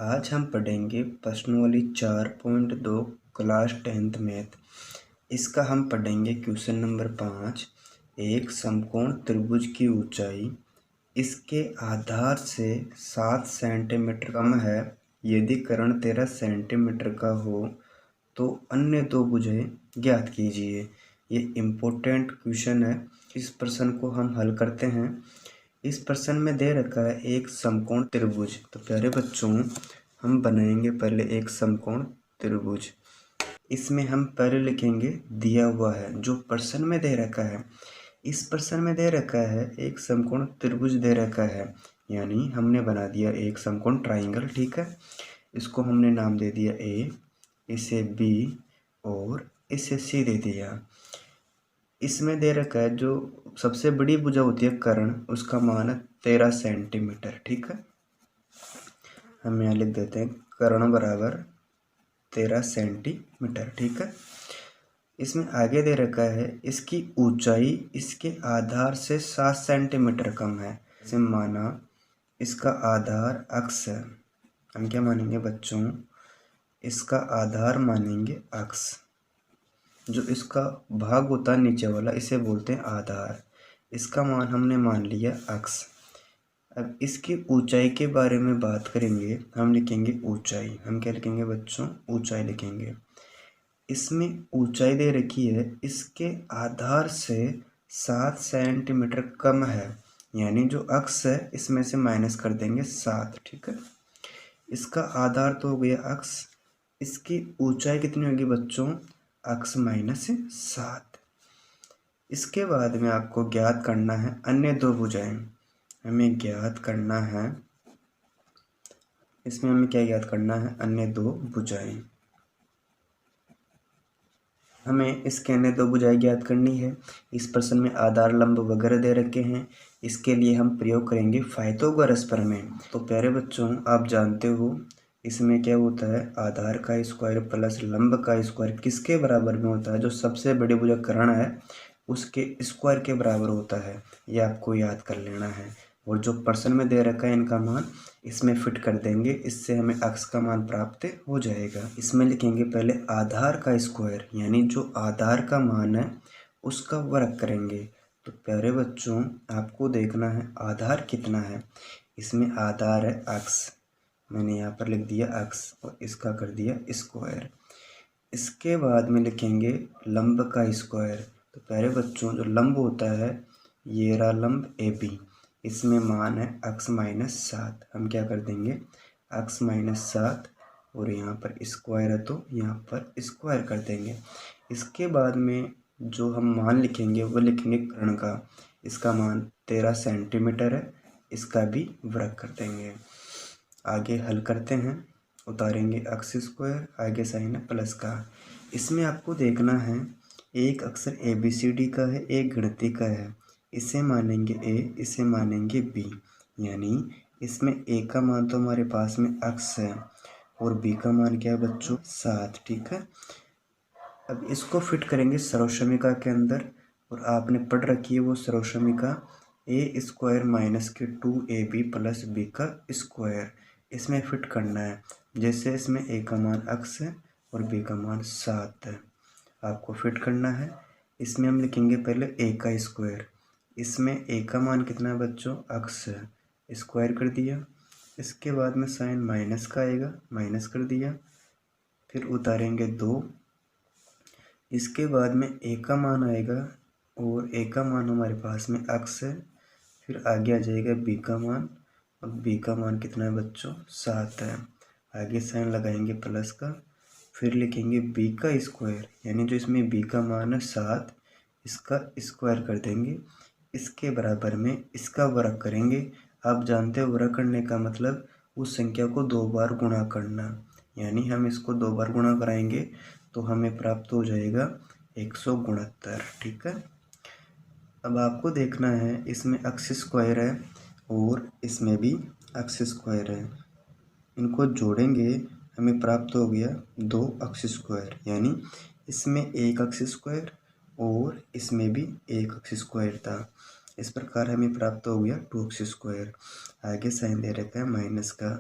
आज हम पढ़ेंगे प्रश्नावली 4.2 क्लास 10th मैथ। इसका हम पढ़ेंगे क्वेश्चन नंबर 5। एक समकोण त्रिभुज की ऊंचाई इसके आधार से 7 सेंटीमीटर कम है। यदि कर्ण 13 सेंटीमीटर का हो तो अन्य दो भुजाएं ज्ञात कीजिए। ये इम्पोर्टेंट क्वेश्चन है। इस प्रश्न को हम हल करते हैं। इस प्रश्न में दे रखा है एक समकोण त्रिभुज। तो प्यारे बच्चों, हम बनाएंगे पहले एक समकोण त्रिभुज। इसमें हम पहले लिखेंगे दिया हुआ है जो प्रश्न में दे रखा है। इस प्रश्न में दे रखा है एक समकोण त्रिभुज दे रखा है, यानी हमने बना दिया एक समकोण ट्राइंगल। ठीक है, इसको हमने नाम दे दिया ए, इसे बी और इसे सी दे दिया। इसमें दे रखा है जो सबसे बड़ी भुजा होती है कर्ण, उसका मान है 13 सेंटीमीटर। ठीक है, हम यहाँ लिख देते हैं कर्ण बराबर 13 सेंटीमीटर। ठीक है, इसमें आगे दे रखा है इसकी ऊंचाई इसके आधार से 7 सेंटीमीटर कम है। इसे माना इसका आधार अक्ष है। हम क्या मानेंगे बच्चों, इसका आधार मानेंगे अक्ष। जो इसका भाग होता है नीचे वाला, इसे बोलते हैं आधार। इसका मान हमने मान लिया अक्ष। अब इसकी ऊंचाई के बारे में बात करेंगे। हम लिखेंगे ऊंचाई। हम क्या लिखेंगे बच्चों, ऊंचाई लिखेंगे। इसमें ऊंचाई दे रखी है इसके आधार से 7 सेंटीमीटर कम है, यानी जो अक्ष है इसमें से माइनस कर देंगे 7। ठीक है, इसका आधार तो हो गया अक्ष, इसकी ऊंचाई कितनी होगी बच्चों, अक्ष माइनस 7। इसके बाद में आपको ज्ञात करना है अन्य दो भुजाएं। हमें ज्ञात करना है, इसमें हमें क्या ज्ञात करना है, अन्य दो भुजाएं। हमें इसके अन्य दो भुजाएं ज्ञात करनी है। इस प्रश्न में आधार, लंब वगैरह दे रखे हैं। इसके लिए हम प्रयोग करेंगे पाइथागोरस प्रमेय। तो प्यारे बच्चों, आप जानते हो इसमें क्या होता है, आधार का स्क्वायर प्लस लंब का स्क्वायर किसके बराबर में होता है, जो सबसे बड़ी भुजा कर्ण है उसके स्क्वायर के बराबर होता है। ये आपको याद कर लेना है। और जो प्रश्न में दे रखा है इनका मान इसमें फिट कर देंगे, इससे हमें अक्ष का मान प्राप्त हो जाएगा। इसमें लिखेंगे पहले आधार का स्क्वायर, यानी जो आधार का मान है उसका वर्ग करेंगे। तो प्यारे बच्चों, आपको देखना है आधार कितना है। इसमें आधार है अक्ष, मैंने यहाँ पर लिख दिया अक्ष और इसका कर दिया स्क्वायर। इसके बाद में लिखेंगे लंब का स्क्वायर। तो प्यारे बच्चों, जो लंब होता है ये रहा लंब ए बी, इसमें मान है अक्ष माइनस 7। हम क्या कर देंगे, अक्ष माइनस 7 और यहाँ पर स्क्वायर है तो यहाँ पर स्क्वायर कर देंगे। इसके बाद में जो हम मान लिखेंगे वो लिखेंगे कर्ण का। इसका मान 13 सेंटीमीटर है, इसका भी वर्ग कर देंगे। आगे हल करते हैं, उतारेंगे अक्ष स्क्वायर, आगे साइन है प्लस का। इसमें आपको देखना है एक अक्षर ए बी सी डी का है, एक गणितीय का है। इसे मानेंगे ए, इसे मानेंगे बी, यानी इसमें ए का मान तो हमारे पास में अक्ष है और बी का मान क्या है बच्चों, 7। ठीक है, अब इसको फिट करेंगे सर्वसमीका के अंदर। और आपने पढ़ रखी है वो सर्वसमीका, ए स्क्वायर माइनस के 2ab प्लस बी का स्क्वायर। इसमें फिट करना है। जैसे इसमें ए का मान अक्ष है और बी का मान 7 है, आपको फिट करना है। इसमें हम लिखेंगे पहले ए का स्क्वायर। इसमें ए का मान कितना है बच्चों, अक्ष है, स्क्वायर कर दिया। इसके बाद में साइन माइनस का आएगा, माइनस कर दिया। फिर उतारेंगे 2। इसके बाद में ए का मान आएगा और ए का मान हमारे पास में अक्ष है। फिर आगे आ जाएगा बी का मान, और बी का मान कितना है बच्चों, 7 है। आगे साइन लगाएंगे प्लस का। फिर लिखेंगे बी का स्क्वायर, यानी जो इसमें बी का मान है 7, इसका स्क्वायर कर देंगे। इसके बराबर में इसका वर्ग करेंगे। आप जानते हो वर्ग करने का मतलब उस संख्या को 2 बार गुणा करना, यानी हम इसको 2 बार गुणा कराएंगे तो हमें प्राप्त हो जाएगा 169। ठीक है, अब आपको देखना है इसमें अक्ष स्क्वायर है और इसमें भी अक्ष स्क्वायर है। इनको जोड़ेंगे हमें प्राप्त हो गया 2 अक्ष स्क्वायर, यानी इसमें एक अक्ष स्क्वायर और इसमें भी एक अक्ष स्क्वायर था। इस प्रकार हमें प्राप्त हो गया 2 अक्ष स्क्वायर। आगे साइन दे रखा है माइनस का।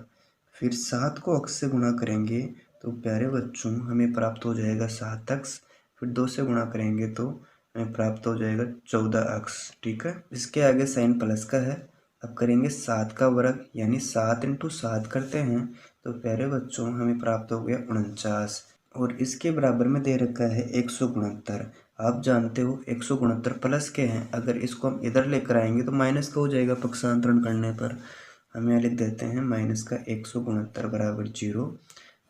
फिर 7 को अक्स से गुणा करेंगे तो प्यारे बच्चों हमें प्राप्त हो जाएगा 7x। फिर 2 से गुणा करेंगे तो हमें प्राप्त हो जाएगा 14x। ठीक है, इसके आगे साइन प्लस का है। अब करेंगे 7 का वर्ग यानी 7 इंटू 7 करते हैं तो प्यारे बच्चों हमें प्राप्त हो गया 49 और इसके बराबर में दे रखा है 169। आप जानते हो 169 प्लस के हैं, अगर इसको हम इधर लेकर आएंगे तो माइनस का हो जाएगा पक्षांतरण करने पर। हम यहाँ लिख देते हैं माइनस का 169 बराबर 0।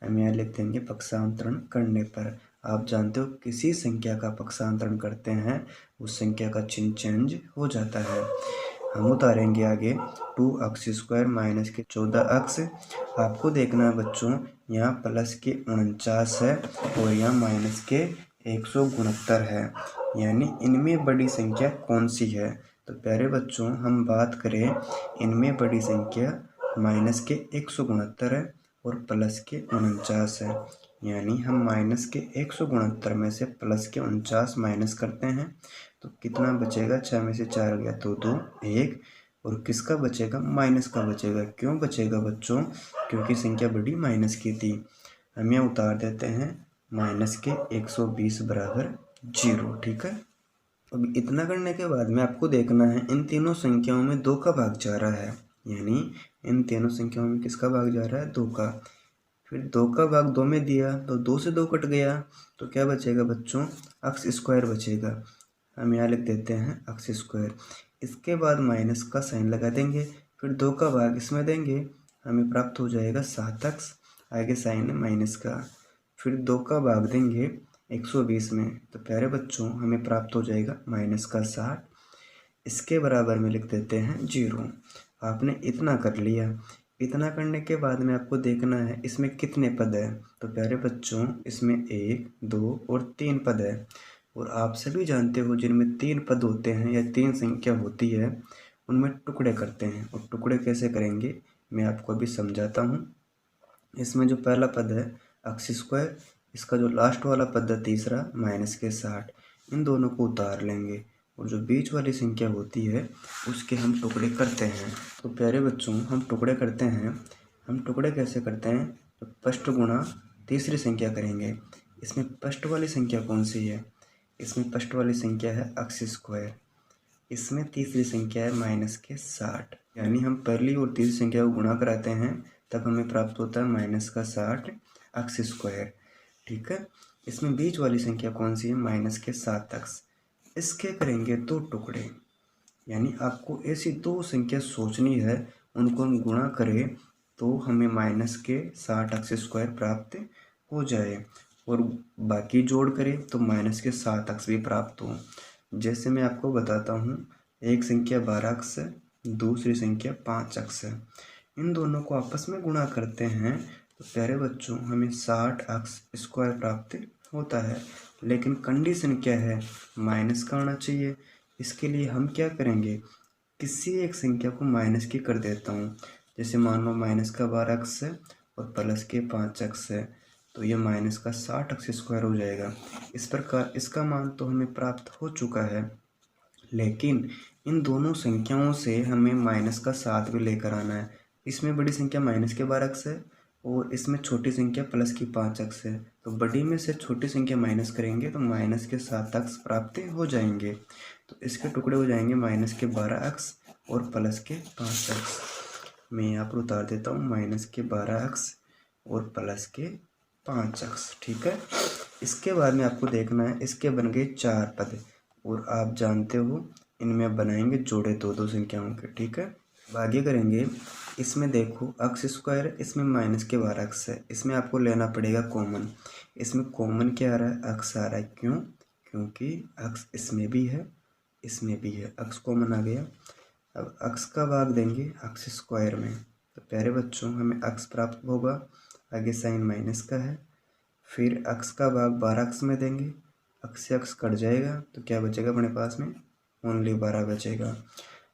हम यहाँ लिख देंगे पक्षांतरण करने पर। आप जानते हो किसी संख्या का पक्षांतरण करते हैं उस संख्या का चिन्ह चेंज हो जाता है। हम उतारेंगे आगे 2x² माइनस के 14x। आपको देखना है बच्चों यहाँ प्लस के 49 है और यहाँ माइनस के 169 है, यानी इनमें बड़ी संख्या कौन सी है। तो प्यारे बच्चों हम बात करें इनमें बड़ी संख्या माइनस के 169 है और प्लस के 49 है, यानी हम माइनस के 169 में से प्लस के 49 माइनस करते हैं तो कितना बचेगा, 6 में से 4 गया तो 2 1 और किसका बचेगा, माइनस का बचेगा। क्यों बचेगा बच्चों, क्योंकि संख्या बड़ी माइनस की थी। हम यहाँ उतार देते हैं माइनस के 120 बराबर 0। ठीक है, अब इतना करने के बाद में आपको देखना है इन तीनों संख्याओं में 2 का भाग जा रहा है, यानी इन तीनों संख्याओं में किसका भाग जा रहा है, 2 का। फिर 2 का भाग 2 में दिया तो 2 से 2 कट गया तो क्या बचेगा बच्चों, x² बचेगा। हम यहाँ लिख देते हैं x²। इसके बाद माइनस का साइन लगा देंगे, फिर 2 का भाग इसमें देंगे, हमें प्राप्त हो जाएगा 7x। आगे साइन है माइनस का, फिर 2 का भाग देंगे 120 में तो प्यारे बच्चों हमें प्राप्त हो जाएगा माइनस का 60। इसके बराबर में लिख देते हैं 0। आपने इतना कर लिया। इतना करने के बाद में आपको देखना है इसमें कितने पद है। तो प्यारे बच्चों इसमें 1 2 और 3 पद है और आप सभी जानते हो जिनमें 3 पद होते हैं या 3 संख्या होती है उनमें टुकड़े करते हैं। और टुकड़े कैसे करेंगे मैं आपको अभी समझाता हूँ। इसमें जो पहला पद है x², इसका जो लास्ट वाला पद है तीसरा माइनस के 60, इन दोनों को उतार लेंगे और जो बीच वाली संख्या होती है उसके हम टुकड़े करते हैं। तो प्यारे बच्चों हम टुकड़े करते हैं। हम टुकड़े कैसे करते हैं, तो फर्स्ट गुणा तीसरी संख्या करेंगे। इसमें फर्स्ट वाली संख्या कौन सी है, इसमें फर्स्ट वाली संख्या है x²। इसमें तीसरी संख्या है माइनस के 60, यानी हम पहली और तीसरी संख्या को गुणा कराते हैं तब हमें प्राप्त होता है माइनस का 60 x²। ठीक है, इसमें बीच वाली संख्या कौन सी है, माइनस के 7x। इसके करेंगे 2 टुकड़े, यानी आपको ऐसी 2 संख्या सोचनी है उनको हम गुणा करें तो हमें माइनस के 60 x² प्राप्त हो जाए और बाकी जोड़ करें तो माइनस के 7x भी प्राप्त हो। जैसे मैं आपको बताता हूँ, एक संख्या 12x है, दूसरी संख्या 5x है। इन दोनों को आपस में गुणा करते हैं तो प्यारे बच्चों हमें 60x² प्राप्त होता है, लेकिन कंडीशन क्या है, माइनस का आना चाहिए। इसके लिए हम क्या करेंगे, किसी एक संख्या को माइनस की कर देता हूँ। जैसे मान लो माइनस का 12x है और प्लस के 5x है तो ये माइनस का 60x² हो जाएगा। इस प्रकार इसका मान तो हमें प्राप्त हो चुका है, लेकिन इन दोनों संख्याओं से हमें माइनस का 7 भी लेकर आना है। इसमें बड़ी संख्या माइनस के 12x है और इसमें छोटी संख्या प्लस की 5x है, तो बड़ी में से छोटी संख्या माइनस करेंगे तो माइनस के 7x प्राप्त हो जाएंगे। तो इसके टुकड़े हो जाएंगे माइनस के 12x और प्लस के 5x। मैं यहाँ पर उतार देता हूँ माइनस के 12x और प्लस के 5x। ठीक है, इसके बाद में आपको देखना है इसके बन गए 4 पद और आप जानते हो इनमें बनाएंगे जोड़े 2 संख्याओं के। ठीक है, अब आगे करेंगे। इसमें देखो x², इसमें माइनस के 12x है, इसमें आपको लेना पड़ेगा कॉमन। इसमें कॉमन क्या आ रहा है, x आ रहा है। क्यों, क्योंकि x इसमें भी है इसमें भी है, x कॉमन आ गया। अब x का भाग देंगे x² में तो प्यारे बच्चों हमें x प्राप्त होगा। आगे साइन माइनस का है, फिर x का भाग 12x में देंगे, x से x कट जाएगा तो क्या बचेगा अपने पास में, ओनली 12 बचेगा।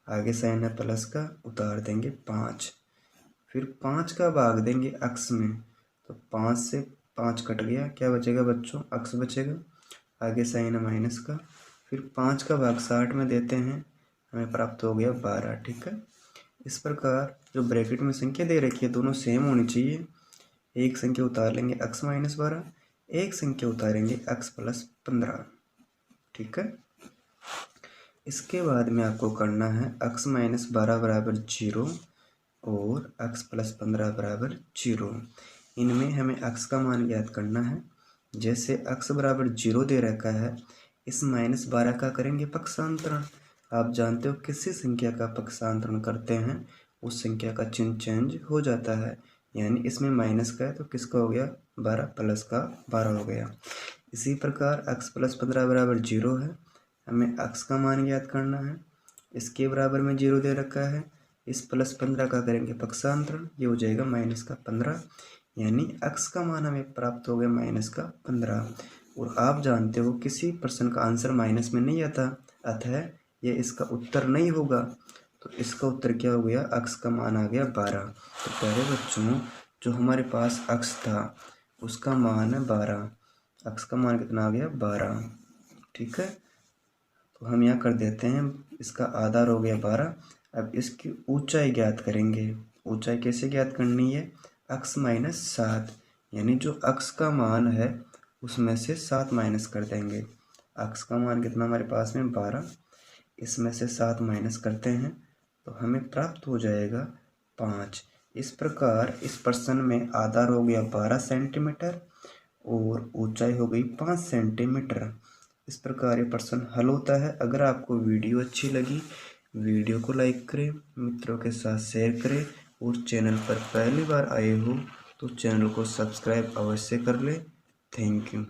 आगे साइन है प्लस का, उतार देंगे 5, फिर 5 का भाग देंगे x में तो 5 से 5 कट गया, क्या बचेगा बच्चों, x बचेगा। आगे साइन है माइनस का, फिर 5 का भाग 60 में देते हैं, हमें प्राप्त हो गया 12। ठीक है, इस प्रकार जो ब्रैकेट में संख्या दे रखी है दोनों सेम होनी चाहिए। एक संख्या उतार लेंगे x-12, एक संख्या उतारेंगे x+15। ठीक है। इसके बाद में आपको करना है x-12 बराबर 0 और x+15 बराबर 0। इनमें हमें x का मान ज्ञात करना है। जैसे x बराबर 0 दे रखा है, इस -12 का करेंगे पक्षांतरण। आप जानते हो किसी संख्या का पक्षांतरण करते हैं उस संख्या का चिन्ह चेंज हो जाता है, यानी इसमें माइनस का है तो किसका हो गया 12 प्लस का 12 हो गया। इसी प्रकार x+15 बराबर 0 है, हमें x का मान ज्ञात करना है। इसके बराबर में 0 दे रखा है, इस +15 का करेंगे पक्षांतरण, ये हो जाएगा -15, यानी x का मान हमें प्राप्त हो गया -15। और आप जानते हो किसी प्रश्न का आंसर माइनस में नहीं आता, अतः ये इसका उत्तर नहीं होगा। तो इसका उत्तर क्या हो गया, x का मान आ गया 12। तो प्यारे बच्चों जो हमारे पास x था उसका मान है 12, x का मान कितना आ गया 12। ठीक है। तो हम यहाँ कर देते हैं, इसका आधार हो गया 12। अब इसकी ऊंचाई ज्ञात करेंगे। ऊंचाई कैसे ज्ञात करनी है, x-7, यानी जो x का मान है उसमें से 7 माइनस कर देंगे। x का मान कितना हमारे पास में 12, इसमें से 7 माइनस करते हैं तो हमें प्राप्त हो जाएगा 5। इस प्रकार इस प्रश्न में आधार हो गया 12 सेंटीमीटर और ऊंचाई हो गई 5 सेंटीमीटर। इस प्रकार ये प्रश्न हल होता है। अगर आपको वीडियो अच्छी लगी, वीडियो को लाइक करें, मित्रों के साथ शेयर करें और चैनल पर पहली बार आए हो तो चैनल को सब्सक्राइब अवश्य कर लें। Thank you.